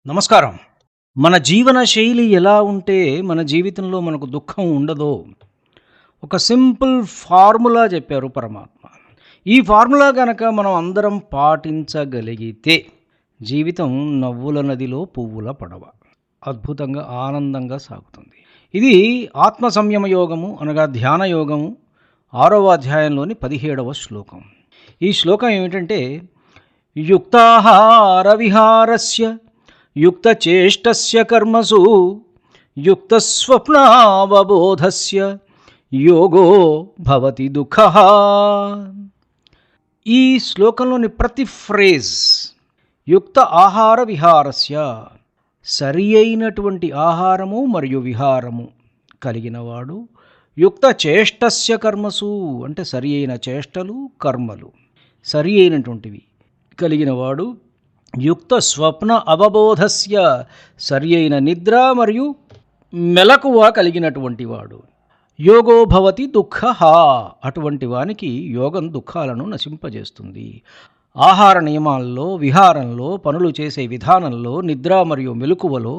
నమస్కారం. మన జీవన శైలి ఎలా ఉంటే మన జీవితంలో మనకు దుఃఖం ఉండదో, ఒక సింపుల్ ఫార్ములా చెప్పారు పరమాత్మ. ఈ ఫార్ములా గనక మనం అందరం పాటించగలిగితే, జీవితం నవ్వుల నదిలో పువ్వుల పడవ. అద్భుతంగా, ఆనందంగా సాగుతుంది. ఇది ఆత్మ సంయమ యోగము అనగా ధ్యాన యోగము 6వ అధ్యాయంలోని 17వ శ్లోకం. ఈ శ్లోకం ఏమిటంటే, యుక్తాహార విహారస్య యుక్తచేష్టస్య కర్మసు యుక్తస్వప్నావబోధస్య యోగో భవతి దుఃఖః. ఈ శ్లోకంలోని ప్రతి ఫ్రేజ్ యుక్త ఆహార విహారస్య, సరి అయినటువంటి ఆహారము మరియు విహారము కలిగినవాడు, యుక్త చేష్టస్య కర్మసు అంటే సరి అయిన చేష్టలు కర్మలు సరి అయినటువంటివి కలిగినవాడు, యుక్త స్వప్న అవబోధస్య సరి అయిన నిద్ర మరియు మెలకువ కలిగినటువంటి వాడు, యోగో భవతి దుఃఖః అటువంటి వానికి యోగం దుఃఖాలను నశింపజేస్తుంది. ఆహార నియమాల్లో, విహారంలో, పనులు చేసే విధానంలో, నిద్ర మరియు మెలకువలో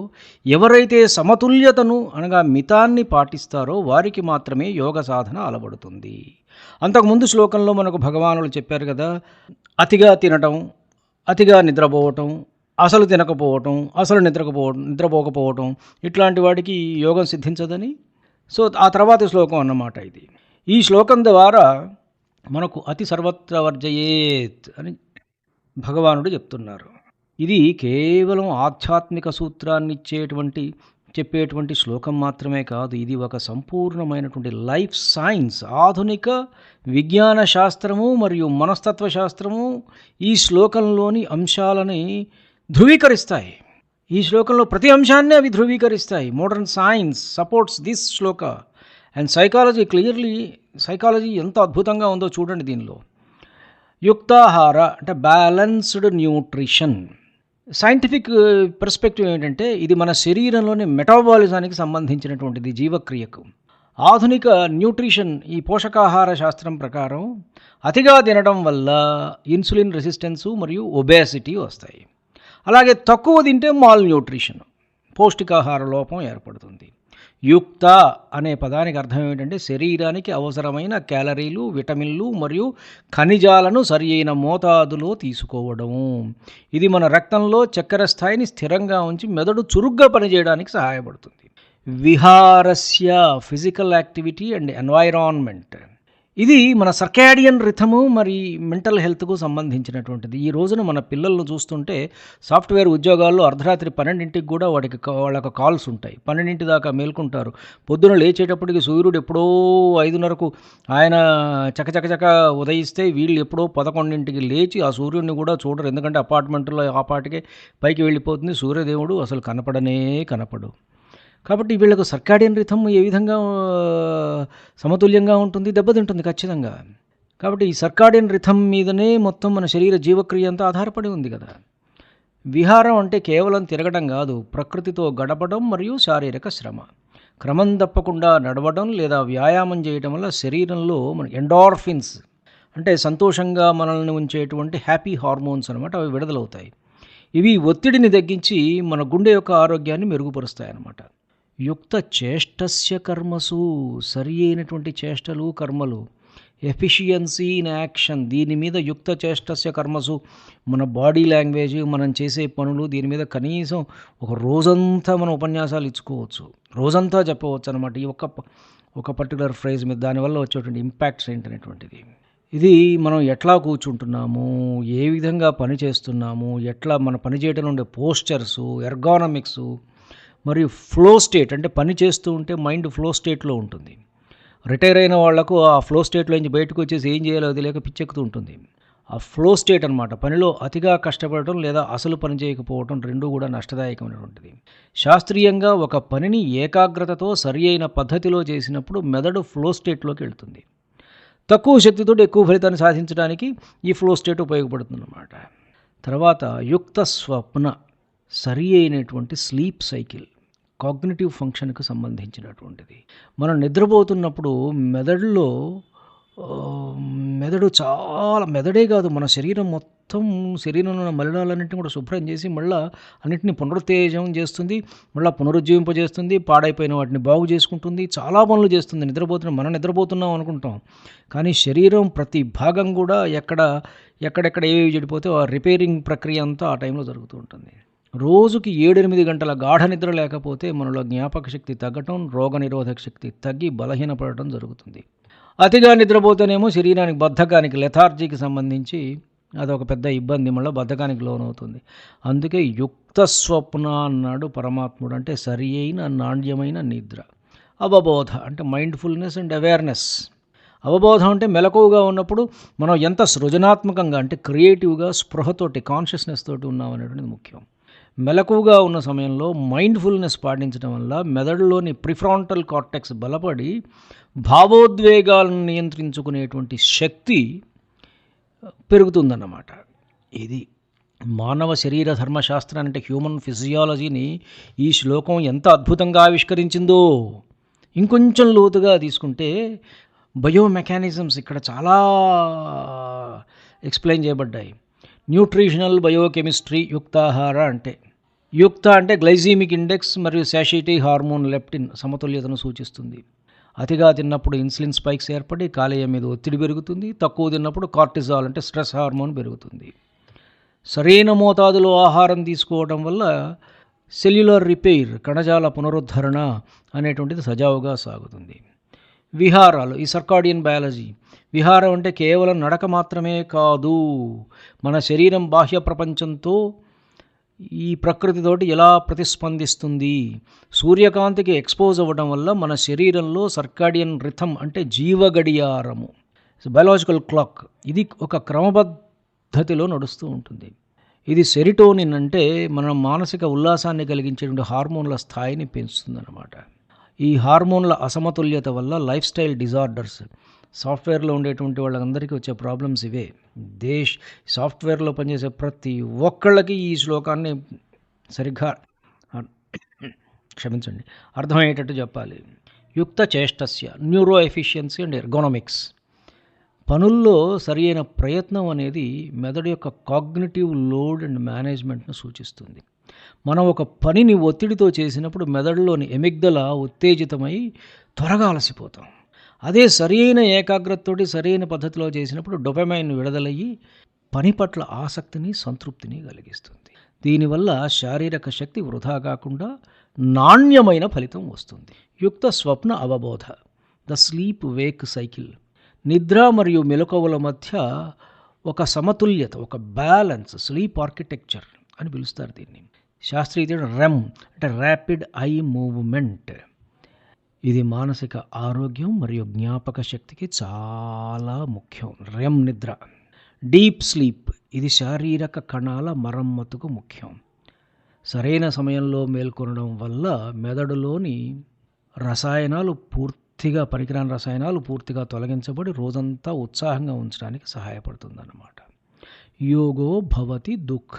ఎవరైతే సమతుల్యతను అనగా మితాన్ని పాటిస్తారో వారికి మాత్రమే యోగ సాధన అలవడుతుంది. అంతకుముందు శ్లోకంలో మనకు భగవానులు చెప్పారు కదా, అతిగా తినటం, అతిగా నిద్రపోవటం, అసలు తినకపోవటం, అసలు నిద్రపోకపోవటం ఇట్లాంటి వాడికి యోగం సిద్ధించదని. సో ఆ తర్వాత శ్లోకం అన్నమాట ఇది. ఈ శ్లోకం ద్వారా మనకు అతి సర్వత్ర వర్జయేత్ అని భగవానుడు చెప్తున్నారు. ఇది కేవలం ఆధ్యాత్మిక సూత్రాన్ని చెప్పేటువంటి శ్లోకం మాత్రమే కాదు. ఇది ఒక సంపూర్ణమైనటువంటి లైఫ్ సైన్స్. ఆధునిక విజ్ఞాన శాస్త్రము మరియు మనస్తత్వ శాస్త్రము ఈ శ్లోకంలోని అంశాలని ధృవీకరిస్తాయి. ఈ శ్లోకంలో ప్రతి అంశాన్ని అవి ధృవీకరిస్తాయి. Modern science supports this shloka and psychology ఎంత అద్భుతంగా ఉందో చూడండి. దీనిలో యుక్తాహార అంటే బ్యాలెన్స్డ్ న్యూట్రిషన్. సైంటిఫిక్ పర్స్పెక్టివ్ ఏంటంటే ఇది మన శరీరంలోని మెటాబాలిజానికి సంబంధించినటువంటిది, జీవక్రియకు. ఆధునిక న్యూట్రిషన్ ఈ పోషకాహార శాస్త్రం ప్రకారం అతిగా తినడం వల్ల ఇన్సులిన్ రెసిస్టెన్సు మరియు ఒబేసిటీ వస్తాయి. అలాగే తక్కువ తింటే మాల్ న్యూట్రిషన్, పౌష్టికాహార లోపం ఏర్పడుతుంది. యుక్త అనే పదానికి అర్థం ఏమిటంటే శరీరానికి అవసరమైన క్యాలరీలు, విటమిన్లు మరియు ఖనిజాలను సరి అయిన మోతాదులో తీసుకోవడము. ఇది మన రక్తంలో చక్కెర స్థాయిని స్థిరంగా ఉంచి మెదడు చురుగ్గా పనిచేయడానికి సహాయపడుతుంది. విహారస్య ఫిజికల్ యాక్టివిటీ అండ్ ఎన్వైరాన్మెంట్. ఇది మన సర్కాడియన్ రిథము మరి మెంటల్ హెల్త్కు సంబంధించినటువంటిది. ఈ రోజున మన పిల్లలను చూస్తుంటే సాఫ్ట్వేర్ ఉద్యోగాల్లో అర్ధరాత్రి 12ంటికి కూడా వాళ్ళకి కాల్స్ ఉంటాయి. 12 దాకా మేల్కుంటారు. పొద్దున లేచేటప్పటికి సూర్యుడు ఎప్పుడో 5:30కు ఆయన చకచకచక ఉదయిస్తే వీళ్ళు ఎప్పుడో 11ంటికి లేచి ఆ సూర్యుడిని కూడా చూడరు. ఎందుకంటే అపార్ట్మెంట్లో ఆ పాటికే పైకి వెళ్ళిపోతుంది సూర్యదేవుడు, అసలు కనపడు. కాబట్టి వీళ్ళకు సర్కాడియన్ రిథమ్ ఏ విధంగా సమతుల్యంగా ఉంటుంది, దెబ్బతింటుంది ఖచ్చితంగా. కాబట్టి ఈ సర్కాడియన్ రిథమ్ మీదనే మొత్తం మన శరీర జీవక్రియ అంతా ఆధారపడి ఉంది కదా. విహారం అంటే కేవలం తిరగడం కాదు, ప్రకృతితో గడపడం మరియు శారీరక శ్రమ. క్రమం తప్పకుండా నడవడం లేదా వ్యాయామం చేయడం వల్ల శరీరంలో మన ఎండార్ఫిన్స్ అంటే సంతోషంగా మనల్ని ఉంచేటువంటి హ్యాపీ హార్మోన్స్ అనమాట, అవి విడుదలవుతాయి. ఇవి ఒత్తిడిని తగ్గించి మన గుండె యొక్క ఆరోగ్యాన్ని మెరుగుపరుస్తాయి అన్నమాట. యుక్త చేష్టస్య కర్మసు, సరి అయినటువంటి చేష్టలు కర్మలు, ఎఫిషియన్సీ ఇన్ యాక్షన్. దీని మీద యుక్త చేష్టస్య కర్మసు, మన బాడీ లాంగ్వేజ్, మనం చేసే పనులు, దీని మీద కనీసం ఒక రోజంతా మనం ఉపన్యాసాలు ఇచ్చుకోవచ్చు, రోజంతా చెప్పవచ్చు అనమాట. ఈ ఒక పర్టికులర్ ఫ్రేజ్ మీద దానివల్ల వచ్చేటువంటి ఇంపాక్ట్స్ ఏంటనేటువంటిది. ఇది మనం ఎట్లా కూర్చుంటున్నాము, ఏ విధంగా పని చేస్తున్నాము, ఎట్లా మన పని చేయడంలో ఉండే పోస్చర్సు, ఎర్గానమిక్సు మరియు ఫ్లో స్టేట్ అంటే పని చేస్తూ ఉంటే మైండ్ ఫ్లో స్టేట్లో ఉంటుంది. రిటైర్ అయిన వాళ్లకు ఆ ఫ్లో స్టేట్లో నుంచి బయటకు వచ్చేసి ఏం చేయాలో అది లేక పిచ్చెక్కుతూ ఉంటుంది. ఆ ఫ్లో స్టేట్ అనమాట. పనిలో అతిగా కష్టపడటం లేదా అసలు పని చేయకపోవడం రెండూ కూడా నష్టదాయకమైనటువంటిది. శాస్త్రీయంగా ఒక పనిని ఏకాగ్రతతో సరి అయిన పద్ధతిలో చేసినప్పుడు మెదడు ఫ్లో స్టేట్లోకి వెళ్తుంది. తక్కువ శక్తితో ఎక్కువ ఫలితాన్ని సాధించడానికి ఈ ఫ్లో స్టేట్ ఉపయోగపడుతుంది అన్నమాట. తర్వాత యుక్త స్వప్న, సరి అయినటువంటి స్లీప్ సైకిల్, కాగ్నిటివ్ ఫంక్షన్కి సంబంధించినటువంటిది. మనం నిద్రపోతున్నప్పుడు మెదడులో ఆహ్, మెదడు చాలా మెదడే కాదు మన శరీరం మొత్తం శరీరంలో ఉన్న మలినాలన్నింటిని కూడా శుభ్రం చేసి మళ్ళా అన్నిటిని పునరుత్తేజం చేస్తుంది. మళ్ళా పునరుజ్జీవింపజేస్తుంది. పాడైపోయిన వాటిని బాగు చేసుకుంటుంది. చాలా పనులు చేస్తుంది. మనం నిద్రపోతున్నాం అనుకుంటాం. కానీ శరీరం ప్రతి భాగం కూడా ఎక్కడెక్కడ ఏవి చెడిపోతే ఆ రిపేరింగ్ ప్రక్రియ అంతా ఆ టైంలో జరుగుతూ ఉంటుంది. రోజుకి 7-8 గంటల గాఢ నిద్ర లేకపోతే మనలో జ్ఞాపక శక్తి తగ్గటం, రోగనిరోధక శక్తి తగ్గి బలహీనపడటం జరుగుతుంది. అతిగా నిద్రపోతేనేమో శరీరానికి బద్ధకానికి లెథార్జీకి సంబంధించి అదొక పెద్ద ఇబ్బంది, మళ్ళీ బద్ధకానికి లోనవుతుంది. అందుకే యుక్త స్వప్న అన్నాడు పరమాత్ముడు. అంటే సరి అయిన నాణ్యమైన నిద్ర. అవబోధ అంటే మైండ్ఫుల్నెస్ అండ్ అవేర్నెస్. అవబోధం అంటే మెలకువగా ఉన్నప్పుడు మనం ఎంత సృజనాత్మకంగా అంటే క్రియేటివ్గా స్పృహతోటి కాన్షియస్నెస్ తోటి ఉన్నాం అనేటువంటిది ముఖ్యం. మెలకువగా ఉన్న సమయంలో మైండ్ఫుల్నెస్ పాటించడం వల్ల మెదడులోని ప్రిఫ్రాంటల్ కార్టెక్స్ బలపడి భావోద్వేగాలను నియంత్రించుకునేటువంటి శక్తి పెరుగుతుందన్నమాట. ఇది మానవ శరీర ధర్మశాస్త్రాన్ని అంటే హ్యూమన్ ఫిజియాలజీని ఈ శ్లోకం ఎంత అద్భుతంగా ఆవిష్కరించిందో. ఇంకొంచెం లోతుగా తీసుకుంటే బయోమెకానిజమ్స్ ఇక్కడ చాలా ఎక్స్ప్లెయిన్ చేయబడ్డాయి. న్యూట్రిషనల్ బయోకెమిస్ట్రీ యుక్తాహార అంటే యుక్త అంటే గ్లైసీమిక్ ఇండెక్స్ మరియు శాషిటీ హార్మోన్ లెప్టిన్ సమతుల్యతను సూచిస్తుంది. అతిగా తిన్నప్పుడు ఇన్సులిన్ స్పైక్స్ ఏర్పడి కాలేయం మీద ఒత్తిడి పెరుగుతుంది. తక్కువ తిన్నప్పుడు కార్టిజాల్ అంటే స్ట్రెస్ హార్మోన్ పెరుగుతుంది. సరైన మోతాదులో ఆహారం తీసుకోవడం వల్ల సెల్యులర్ రిపేర్ కణజాల పునరుద్ధరణ అనేటువంటిది సజావుగా సాగుతుంది. విహారాలు ఈ సర్కాడియన్ బయాలజీ. విహారం అంటే కేవలం నడక మాత్రమే కాదు, మన శరీరం బాహ్య ప్రపంచంతో ఈ ప్రకృతితోటి ఎలా ప్రతిస్పందిస్తుంది. సూర్యకాంతికి ఎక్స్పోజ్ అవ్వడం వల్ల మన శరీరంలో సర్కాడియన్ రిథమ్ అంటే జీవగడియారము బయాలజికల్ క్లాక్ ఇది ఒక క్రమపద్ధతిలో నడుస్తూ ఉంటుంది. ఇది సెరిటోనిన్ అంటే మన మానసిక ఉల్లాసాన్ని కలిగించేటువంటి హార్మోన్ల స్థాయిని పెంచుతుందన్నమాట. ఈ హార్మోన్ల అసమతుల్యత వల్ల లైఫ్ స్టైల్ డిజార్డర్స్ సాఫ్ట్వేర్లో ఉండేటువంటి వాళ్ళందరికీ వచ్చే ప్రాబ్లమ్స్ ఇవే. సాఫ్ట్వేర్లో పనిచేసే ప్రతి ఒక్కళ్ళకి ఈ శ్లోకాన్ని సరిగ్గా అర్థమయ్యేటట్టు చెప్పాలి. యుక్త చేష్టస్య న్యూరో ఎఫిషియన్సీ అండ్ ఎర్గోనమిక్స్. పనుల్లో సరి అయిన ప్రయత్నం అనేది మెదడు యొక్క కాగ్నిటివ్ లోడ్ అండ్ మేనేజ్మెంట్ను సూచిస్తుంది. మనం ఒక పనిని ఒత్తిడితో చేసినప్పుడు మెదడులోని ఎమిగ్దల ఉత్తేజితమై త్వరగా అలసిపోతాం. అదే సరి అయిన ఏకాగ్రతతోటి సరైన పద్ధతిలో చేసినప్పుడు డొపమైన్ విడుదలయ్యి పని పట్ల ఆసక్తిని సంతృప్తిని కలిగిస్తుంది. దీనివల్ల శారీరక శక్తి వృధా కాకుండా నాణ్యమైన ఫలితం వస్తుంది. యుక్త స్వప్న అవబోధ ద స్లీప్ వేక్ సైకిల్. నిద్ర మరియు మెలకువల మధ్య ఒక సమతుల్యత, ఒక బ్యాలెన్స్, స్లీప్ ఆర్కిటెక్చర్ అని పిలుస్తారు దీన్ని. శాస్త్రీయ రెమ్ అంటే ర్యాపిడ్ ఐ మూవ్మెంట్. ఇది మానసిక ఆరోగ్యం మరియు జ్ఞాపక శక్తికి చాలా ముఖ్యం. రెమ్ నిద్ర. డీప్ స్లీప్ ఇది శారీరక కణాల మరమ్మతుకు ముఖ్యం. సరైన సమయంలో మేల్కొనడం వల్ల మెదడులోని పనికిరాని రసాయనాలు పూర్తిగా తొలగించబడి రోజంతా ఉత్సాహంగా ఉంచడానికి సహాయపడుతుందన్నమాట. యోగో భవతి దుఃఖ.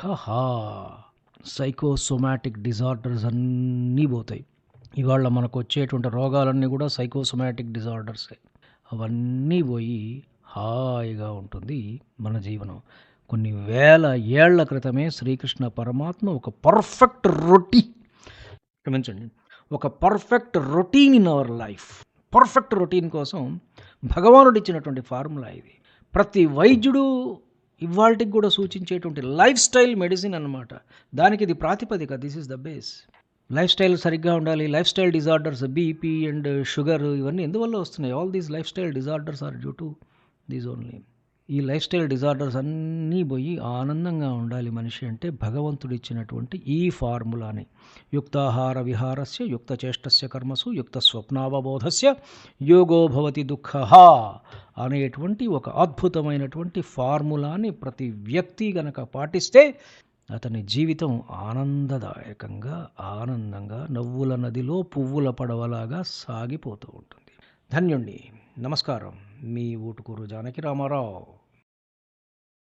సైకోసోమాటిక్ డిజార్డర్స్ అన్నీ పోతాయి. ఇవాళ మనకు వచ్చేటువంటి రోగాలన్నీ కూడా సైకోసోమాటిక్ డిజార్డర్సే. అవన్నీ పోయి హాయిగా ఉంటుంది మన జీవనం. కొన్ని వేల ఏళ్ల క్రితమే శ్రీకృష్ణ పరమాత్మ ఒక perfect routine in our life, perfect routine కోసం భగవానుడు ఇచ్చినటువంటి ఫార్ములా ఇది. ప్రతి వైద్యుడు ఇవాళకి కూడా సూచించేటువంటి లైఫ్ స్టైల్ మెడిసిన్ అన్నమాట. దానికి ఇది ప్రాతిపదిక. This is the base. Life style సరిగ్గా ఉండాలి. Life style disorders, BP and sugar ఇవన్నీ ఎందువల్ల వస్తున్నాయి? All these life style disorders are due to these only. ఈ లైఫ్ స్టైల్ డిజార్డర్స్ అన్నీ పోయి ఆనందంగా ఉండాలి మనిషి అంటే భగవంతుడు ఇచ్చినటువంటి ఈ ఫార్ములాని యుక్తాహార విహారస్య యుక్త చేష్టస్య కర్మసు యుక్త స్వప్నావబోధస్య యోగో భవతి దుఃఖ అనేటువంటి ఒక అద్భుతమైనటువంటి ఫార్ములాని ప్రతి వ్యక్తి గనక పాటిస్తే అతని జీవితం ఆనందంగా నవ్వుల నదిలో పువ్వుల పడవలాగా సాగిపోతూ ఉంటుంది. ధన్యుణ్ణి. నమస్కారం. మీ ఊటుకూరు జానకి రామారావు.